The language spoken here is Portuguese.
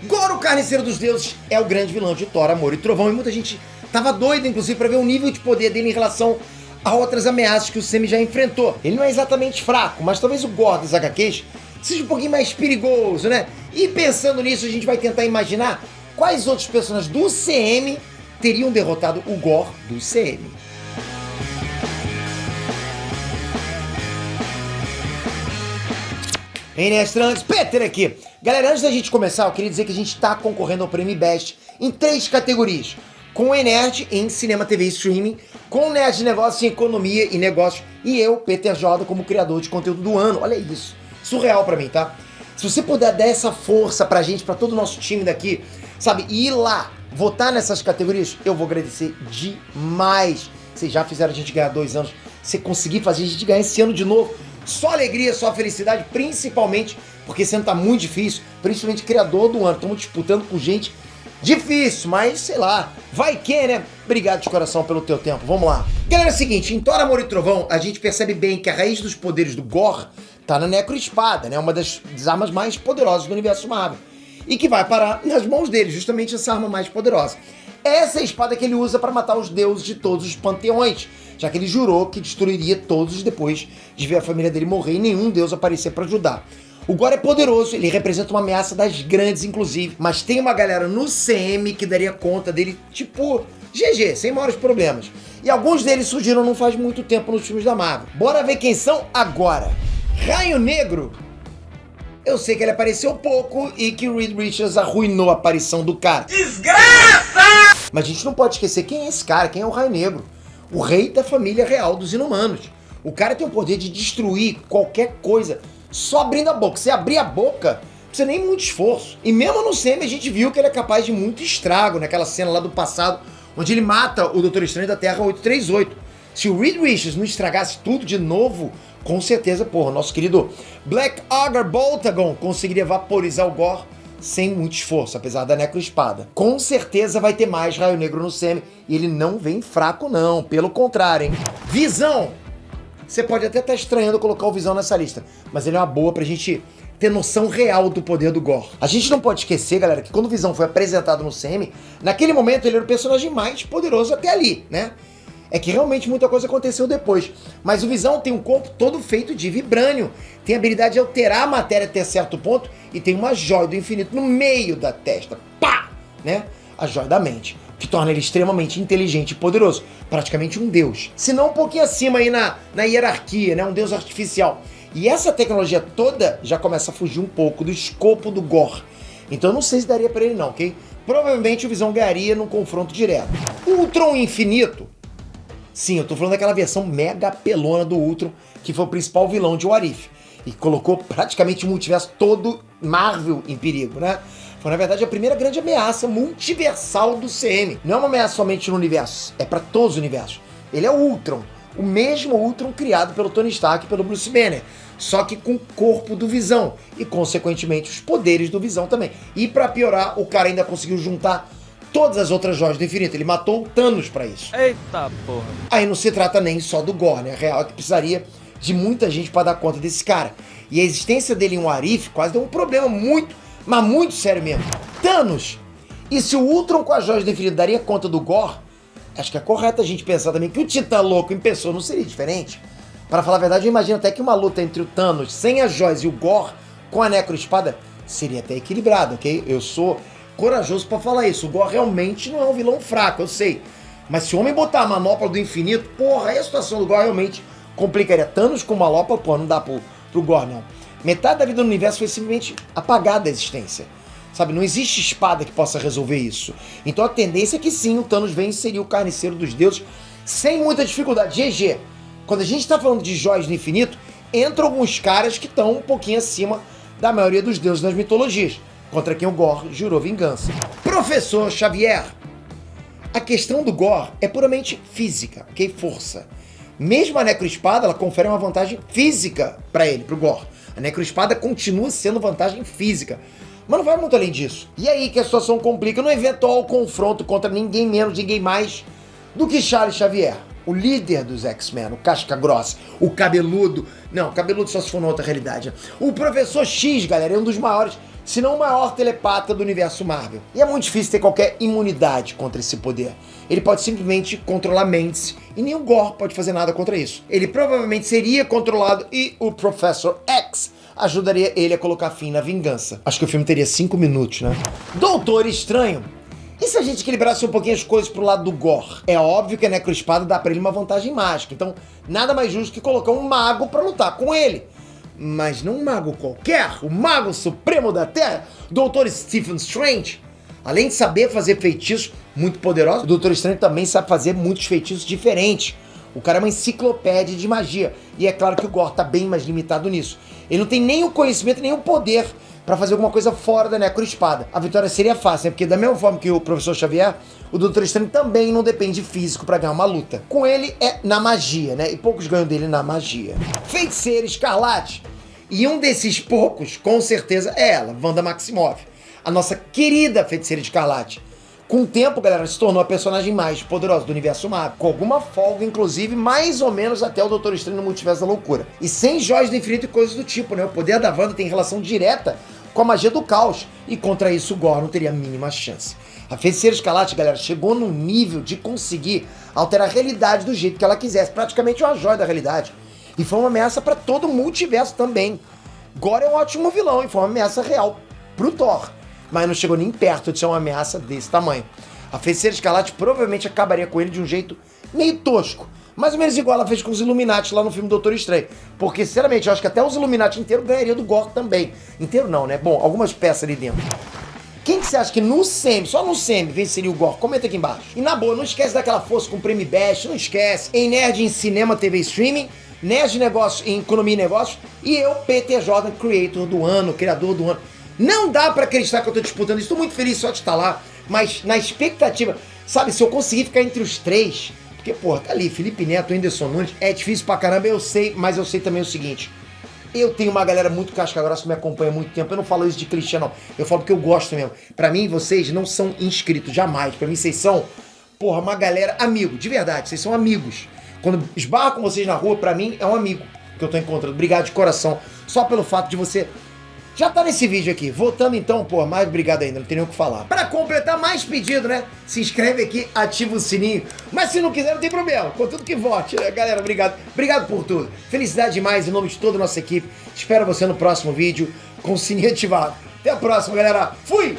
Gorr, o Carniceiro dos Deuses, é o grande vilão de Thor, Amor e Trovão, e muita gente tava doida, inclusive, pra ver o nível de poder dele em relação a outras ameaças que o Sam já enfrentou. Ele não é exatamente fraco, mas talvez o Gorr das HQs seja um pouquinho mais perigoso, né? E pensando nisso, a gente vai tentar imaginar quais outros personagens do CM teriam derrotado o Gorr do CM. Hein, Nestrantes? Peter aqui. Galera, antes da gente começar, eu queria dizer que a gente tá concorrendo ao Prêmio Best em 3 categorias. Com o Enerd em Cinema, TV e Streaming, com o Nerd de Negócios em Economia e Negócios, e eu, Peter Jordan, como criador de conteúdo do ano. Olha isso. Surreal pra mim, tá? Se você puder dar essa força pra gente, pra todo o nosso time daqui, sabe, e ir lá, votar nessas categorias, eu vou agradecer demais. Vocês já fizeram a gente ganhar 2 anos. Se conseguir fazer a gente ganhar esse ano de novo, só alegria, só felicidade, principalmente porque esse ano tá muito difícil, principalmente criador do ano. Estamos disputando com gente difícil, mas sei lá, vai que, né? Obrigado de coração pelo teu tempo, vamos lá. Galera, é o seguinte, em Thor, Amor e Trovão, a gente percebe bem que a raiz dos poderes do Gorr tá na Necroespada, né? Uma das armas mais poderosas do universo Marvel. E que vai parar nas mãos dele, justamente essa arma mais poderosa. Essa é a espada que ele usa para matar os deuses de todos os panteões, já que ele jurou que destruiria todos depois de ver a família dele morrer e nenhum deus aparecer para ajudar. O Gorr é poderoso, ele representa uma ameaça das grandes, inclusive, mas tem uma galera no CM que daria conta dele, tipo, GG, sem maiores problemas. E alguns deles surgiram não faz muito tempo nos filmes da Marvel. Bora ver quem são agora. Raio Negro. Eu sei que ele apareceu pouco e que o Reed Richards arruinou a aparição do cara. Desgraça! Mas a gente não pode esquecer quem é esse cara, quem é o Raio Negro. O rei da família real dos Inumanos. O cara tem o poder de destruir qualquer coisa só abrindo a boca. Se abrir a boca, não precisa nem muito esforço. E mesmo no CM a gente viu que ele é capaz de muito estrago naquela cena lá do passado, onde ele mata o Doutor Estranho da Terra 838. Se o Reed Richards não estragasse tudo de novo, com certeza, porra, nosso querido Black Ogre Boltagon conseguiria vaporizar o Gorr sem muito esforço, apesar da Necroespada. Com certeza vai ter mais Raio Negro no CM, e ele não vem fraco não, pelo contrário, hein. Visão! Você pode até estar estranhando colocar o Visão nessa lista, mas ele é uma boa pra gente ter noção real do poder do Gorr. A gente não pode esquecer, galera, que quando o Visão foi apresentado no CM, naquele momento ele era o personagem mais poderoso até ali, né? É que realmente muita coisa aconteceu depois. Mas o Visão tem um corpo todo feito de vibrânio. Tem a habilidade de alterar a matéria até certo ponto e tem uma joia do infinito no meio da testa. Pá! Né? A joia da mente. Que torna ele extremamente inteligente e poderoso. Praticamente um deus. Se não um pouquinho acima aí na hierarquia, né? Um deus artificial. E essa tecnologia toda já começa a fugir um pouco do escopo do Gorr. Então eu não sei se daria pra ele não, ok? Provavelmente o Visão ganharia num confronto direto. O Ultron Infinito. Sim, eu tô falando daquela versão mega pelona do Ultron, que foi o principal vilão de What If, e colocou praticamente o multiverso todo Marvel em perigo, né? Foi, na verdade, a primeira grande ameaça multiversal do CM. Não é uma ameaça somente no universo, é pra todos os universos. Ele é o Ultron, o mesmo Ultron criado pelo Tony Stark e pelo Bruce Banner, só que com o corpo do Visão, e consequentemente os poderes do Visão também. E pra piorar, o cara ainda conseguiu juntar todas as outras joias do infinito. Ele matou o Thanos pra isso. Eita porra. Aí não se trata nem só do Gorr, né? A real é que precisaria de muita gente pra dar conta desse cara. E a existência dele em um Arif quase deu um problema muito, mas muito sério mesmo. Thanos! E se o Ultron com as joias do infinito daria conta do Gorr, acho que é correto a gente pensar também que o Titã Louco em pessoa não seria diferente. Para falar a verdade, eu imagino até que uma luta entre o Thanos sem as joias e o Gorr com a Necroespada seria até equilibrada, ok? Eu sou corajoso pra falar isso. O Gorr realmente não é um vilão fraco, eu sei. Mas se o homem botar a manopla do infinito, porra, aí a situação do Gorr realmente complicaria. Thanos com manopla, pô, não dá pro Gorr, não. Metade da vida no universo foi simplesmente apagada da existência. Sabe, não existe espada que possa resolver isso. Então a tendência é que sim, o Thanos venceria o Carniceiro dos Deuses sem muita dificuldade. GG. Quando a gente tá falando de joias do infinito, entram alguns caras que estão um pouquinho acima da maioria dos deuses das mitologias, contra quem o Gorr jurou vingança. Professor Xavier. A questão do Gorr é puramente física, ok? Força. Mesmo a Necroespada, ela confere uma vantagem física pra ele, pro Gorr. A Necroespada continua sendo vantagem física, mas não vai muito além disso. E aí que a situação complica no eventual confronto contra ninguém menos, ninguém mais do que Charles Xavier, o líder dos X-Men, o casca grossa, o cabeludo. Não, cabeludo só se for na outra realidade. O Professor X, galera, é um dos maiores, se não o maior telepata do universo Marvel. E é muito difícil ter qualquer imunidade contra esse poder. Ele pode simplesmente controlar mentes e nem o Gorr pode fazer nada contra isso. Ele provavelmente seria controlado e o Professor X ajudaria ele a colocar fim na vingança. Acho que o filme teria 5 minutos, né? Doutor Estranho. E se a gente equilibrasse um pouquinho as coisas pro lado do Gorr? É óbvio que a Necroespada dá pra ele uma vantagem mágica, então nada mais justo que colocar um mago pra lutar com ele. Mas não um mago qualquer, o mago supremo da Terra, Dr. Stephen Strange. Além de saber fazer feitiços muito poderosos, o Doutor Estranho também sabe fazer muitos feitiços diferentes. O cara é uma enciclopédia de magia. E é claro que o Gorr tá bem mais limitado nisso. Ele não tem nem o conhecimento, nem o poder pra fazer alguma coisa fora da Necroespada. A vitória seria fácil, né? Porque da mesma forma que o Professor Xavier, o Doutor Estranho também não depende físico pra ganhar uma luta. Com ele é na magia, né? E poucos ganham dele na magia. Feiticeira Escarlate. E um desses poucos, com certeza, é ela, Wanda Maximoff. A nossa querida Feiticeira Escarlate. Com o tempo, galera, se tornou a personagem mais poderosa do universo Marvel. Com alguma folga, inclusive, mais ou menos até o Doutor Estranho no Multiverso da Loucura. E sem joias do infinito e coisas do tipo, né? O poder da Wanda tem relação direta com a magia do caos. E contra isso, o Gorr não teria a mínima chance. A Feiticeira Escarlate, galera, chegou num nível de conseguir alterar a realidade do jeito que ela quisesse. Praticamente uma joia da realidade. E foi uma ameaça para todo o multiverso também. Gorr é um ótimo vilão e foi uma ameaça real pro Thor. Mas não chegou nem perto de ser uma ameaça desse tamanho. A Feiticeira Escarlate provavelmente acabaria com ele de um jeito meio tosco. Mais ou menos igual ela fez com os Illuminati lá no filme Doutor Estranho. Porque, sinceramente, eu acho que até os Illuminati inteiros ganhariam do Gorr também. Inteiro não, né? Bom, algumas peças ali dentro. Quem que você acha que no semi, só no semi, venceria o Gorr? Comenta aqui embaixo. E na boa, não esquece daquela força com o Prêmio Best, não esquece. Em Nerd em Cinema, TV Streaming, Nerd de Negócios em Economia e Negócios, e eu, Peter Jordan, Creator do Ano, Criador do Ano. Não dá pra acreditar que eu tô disputando isso, estou muito feliz só de estar lá, mas na expectativa, sabe, se eu conseguir ficar entre os 3, porque, porra, tá ali, Felipe Neto, Whindersson Nunes, é difícil pra caramba, eu sei, mas eu sei também o seguinte, eu tenho uma galera muito casca-grossa que me acompanha há muito tempo, eu não falo isso de clichê não, eu falo porque eu gosto mesmo. Pra mim, vocês não são inscritos, jamais, pra mim vocês são, porra, uma galera, amigo, de verdade, vocês são amigos. Quando esbarro com vocês na rua, pra mim, é um amigo que eu tô encontrando. Obrigado de coração. Só pelo fato de você já tá nesse vídeo aqui. Voltando então, pô, mais obrigado ainda, não tem nem o que falar. Pra completar mais pedido, né? Se inscreve aqui, ativa o sininho. Mas se não quiser, não tem problema. Contudo que vote, né? Galera, obrigado. Obrigado por tudo. Felicidade demais em nome de toda a nossa equipe. Espero você no próximo vídeo com o sininho ativado. Até a próxima, galera. Fui!